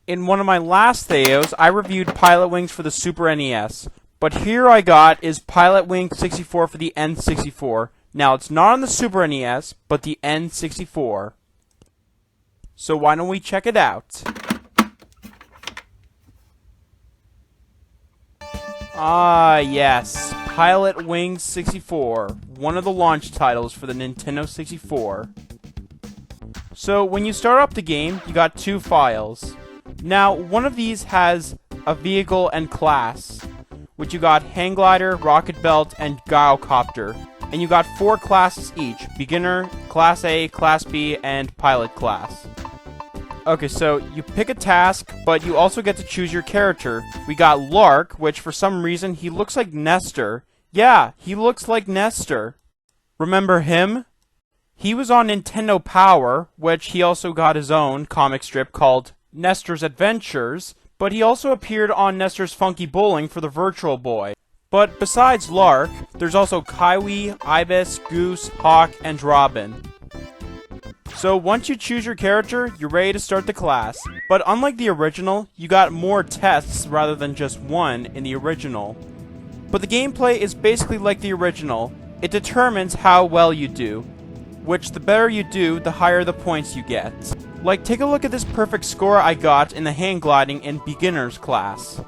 In one of my last Theos, I reviewed Pilotwings for the Super NES, but here I got is Pilotwings 64 for the N64. Now, it's not on the Super NES, but the N64. So why don't we check it out? Ah, yes, Pilotwings 64, one of the launch titles for the Nintendo 64. So, when you start up the game, you got two files. Now, one of these has a vehicle and class, which you got Hang Glider, Rocket Belt, and Gyrocopter. And you got 4 classes each, Beginner, Class A, Class B, and Pilot class. Okay, so you pick a task, but you also get to choose your character. We got Lark, which for some reason, he looks like Nestor. Yeah, he looks like Nestor. Remember him? He was on Nintendo Power, which he also got his own comic strip called Nestor's Adventures, but he also appeared on Nestor's Funky Bowling for the Virtual Boy. But besides Lark, there's also Kiwi, Ibis, Goose, Hawk, and Robin. So once you choose your character, you're ready to start the class. But unlike the original, you got more tests rather than just one in the original. But the gameplay is basically like the original. It determines how well you do, which the better you do, the higher the points you get. Like, take a look at this perfect score I got in the hang gliding in beginner's class.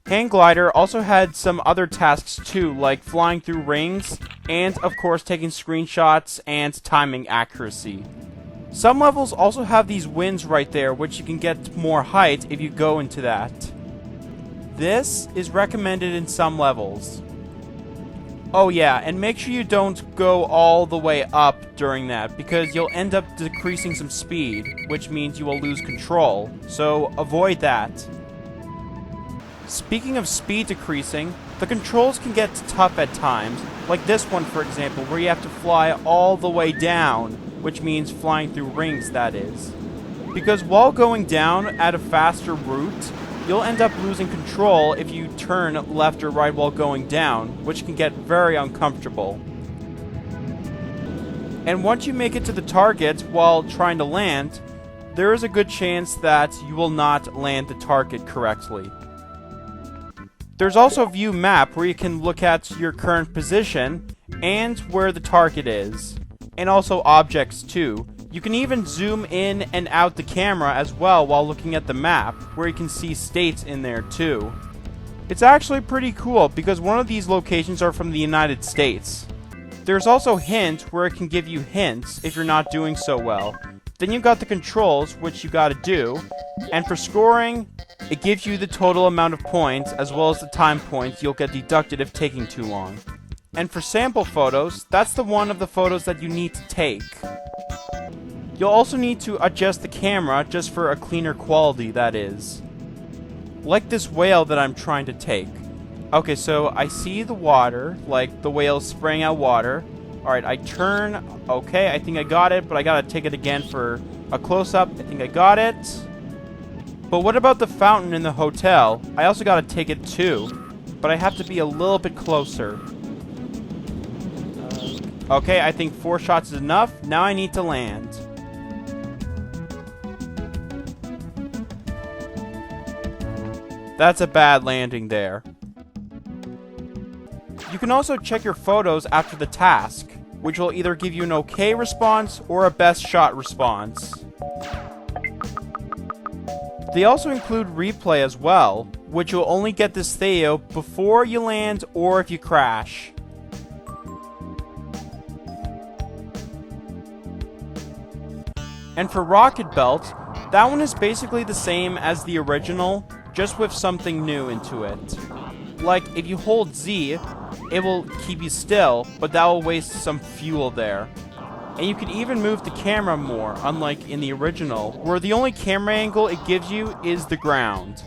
Hang Glider also had some other tasks too, like flying through rings, and of course taking screenshots and timing accuracy. Some levels also have these winds right there, which you can get more height if you go into that. This is recommended in some levels. Oh yeah, and make sure you don't go all the way up during that, because you'll end up decreasing some speed, which means you will lose control, so avoid that. Speaking of speed decreasing, the controls can get tough at times, like this one for example, where you have to fly all the way down, which means flying through rings, that is. Because while going down at a faster route, you'll end up losing control if you turn left or right while going down, which can get very uncomfortable. And once you make it to the target while trying to land, there is a good chance that you will not land the target correctly. There's also a view map where you can look at your current position and where the target is, and also objects too. You can even zoom in and out the camera as well while looking at the map, where you can see states in there too. It's actually pretty cool because one of these locations are from the United States. There's also Hint, where it can give you hints if you're not doing so well. Then you got the controls, which you gotta do, and for scoring, it gives you the total amount of points as well as the time points you'll get deducted if taking too long. And for sample photos, that's the one of the photos that you need to take. You'll also need to adjust the camera just for a cleaner quality, that is. Like this whale that I'm trying to take. Okay, so I see the water, like the whale spraying out water. Alright, I turn. Okay, I think I got it, but I gotta take it again for a close-up. I think I got it. But what about the fountain in the hotel? I also gotta take it too, but I have to be a little bit closer. Okay, I think 4 shots is enough. Now I need to land. That's a bad landing there. You can also check your photos after the task, which will either give you an okay response or a best shot response. They also include replay as well, which you'll only get this Theo before you land or if you crash. And for Rocket Belt, that one is basically the same as the original, just with something new into it. Like, if you hold Z, it will keep you still, but that will waste some fuel there. And you can even move the camera more, unlike in the original, where the only camera angle it gives you is the ground.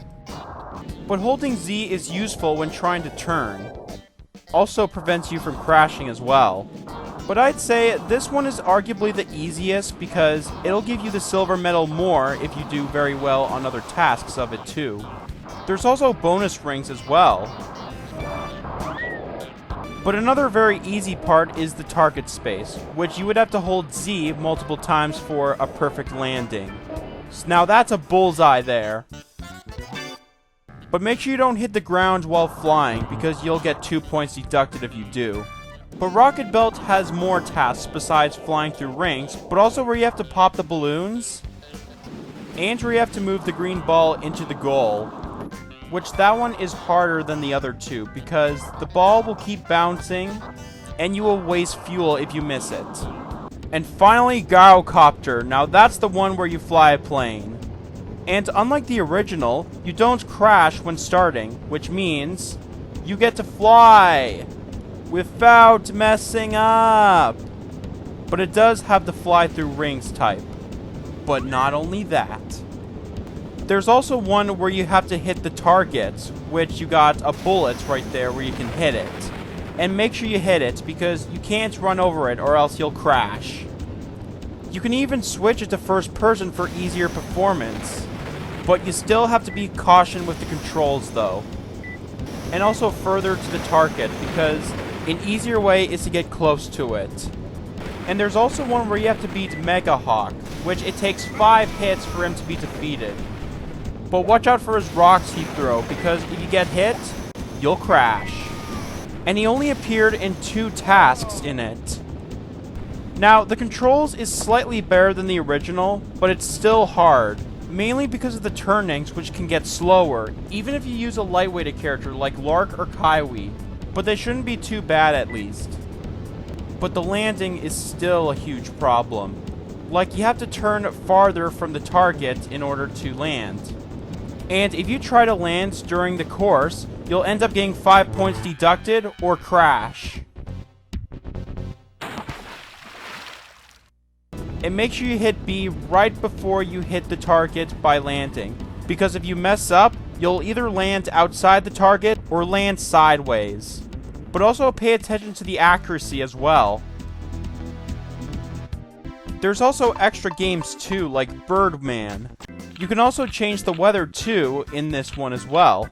But holding Z is useful when trying to turn. Also prevents you from crashing as well. But I'd say this one is arguably the easiest because it'll give you the silver medal more if you do very well on other tasks of it too. There's also bonus rings as well. But another very easy part is the target space, which you would have to hold Z multiple times for a perfect landing. So now that's a bullseye there. But make sure you don't hit the ground while flying, because you'll get 2 points deducted if you do. But Rocket Belt has more tasks besides flying through rings, but also where you have to pop the balloons, and where you have to move the green ball into the goal. Which that one is harder than the other two, because the ball will keep bouncing, and you will waste fuel if you miss it. And finally, Gyrocopter. Now that's the one where you fly a plane. And unlike the original, you don't crash when starting, which means you get to fly without messing up. But it does have the fly through rings type. But not only that. There's also one where you have to hit the targets, which you got a bullet right there where you can hit it. And make sure you hit it, because you can't run over it or else you'll crash. You can even switch it to first person for easier performance. But you still have to be cautious with the controls though. And also further to the target, because an easier way is to get close to it. And there's also one where you have to beat Mega Hawk, which it takes 5 hits for him to be defeated. But watch out for his rocks he throws, because if you get hit, you'll crash. And he only appeared in 2 tasks in it. Now, the controls is slightly better than the original, but it's still hard. Mainly because of the turnings, which can get slower, even if you use a lightweighted character like Lark or Kaiwi. But they shouldn't be too bad at least. But the landing is still a huge problem. Like, you have to turn farther from the target in order to land. And if you try to land during the course, you'll end up getting 5 points deducted or crash. And make sure you hit B right before you hit the target by landing. Because if you mess up, you'll either land outside the target or land sideways. But also pay attention to the accuracy as well. There's also extra games too, like Birdman. You can also change the weather too in this one as well.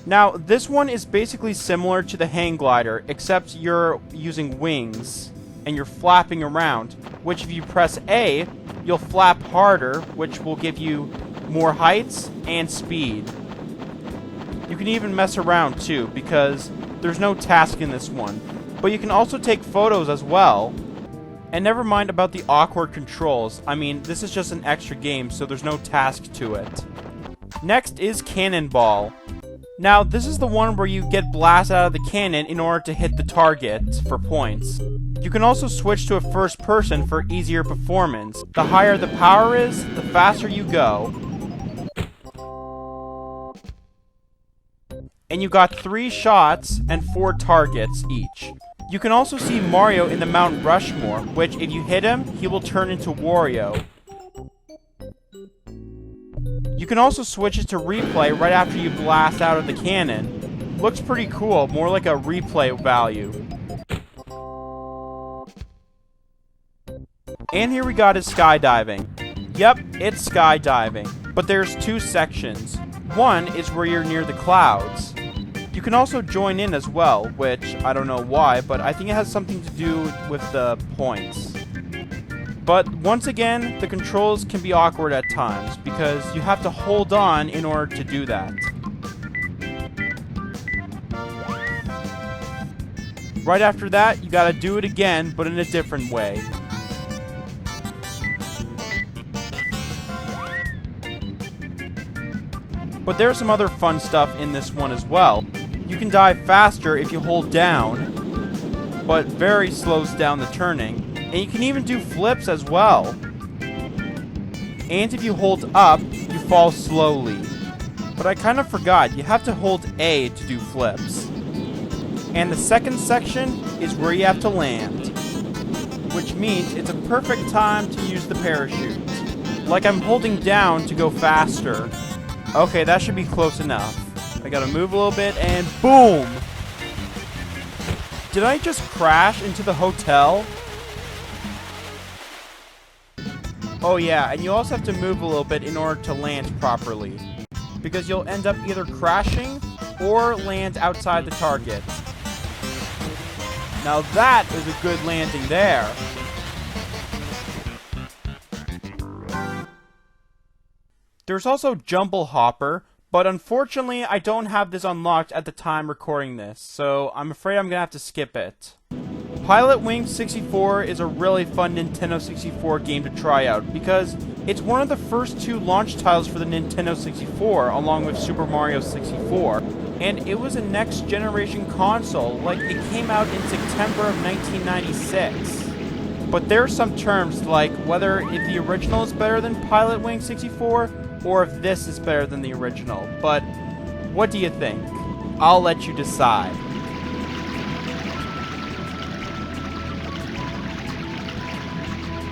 Now, this one is basically similar to the hang glider, except you're using wings and you're flapping around, which if you press A, you'll flap harder, which will give you more heights and speed. You can even mess around too, because there's no task in this one. But you can also take photos as well. And never mind about the awkward controls. I mean, this is just an extra game, so there's no task to it. Next is Cannonball. Now, this is the one where you get blasted out of the cannon in order to hit the target for points. You can also switch to a first person for easier performance. The higher the power is, the faster you go. And you got 3 shots and 4 targets each. You can also see Mario in the Mount Rushmore, which if you hit him, he will turn into Wario. You can also switch it to replay right after you blast out of the cannon. Looks pretty cool, more like a replay value. And here we got is skydiving. Yep, it's skydiving, but there's 2 sections. One is where you're near the clouds. You can also join in as well, which I don't know why, but I think it has something to do with the points. But once again, the controls can be awkward at times, because you have to hold on in order to do that. Right after that, you gotta do it again, but in a different way. But there's some other fun stuff in this one as well. You can dive faster if you hold down, but very slows down the turning. And you can even do flips as well. And if you hold up, you fall slowly. But I kind of forgot, you have to hold A to do flips. And the second section is where you have to land, which means it's a perfect time to use the parachute. Like I'm holding down to go faster. Okay, that should be close enough. I gotta move a little bit, and boom! Did I just crash into the hotel? Oh yeah, and you also have to move a little bit in order to land properly, because you'll end up either crashing or land outside the target. Now that is a good landing there. There's also Jumble Hopper, but unfortunately I don't have this unlocked at the time recording this, so I'm afraid I'm gonna have to skip it. Pilotwings 64 is a really fun Nintendo 64 game to try out, because it's one of the first two launch titles for the Nintendo 64, along with Super Mario 64, and it was a next-generation console, like it came out in September of 1996. But there are some terms, like whether if the original is better than Pilotwings 64, or if this is better than the original. But what do you think? I'll let you decide.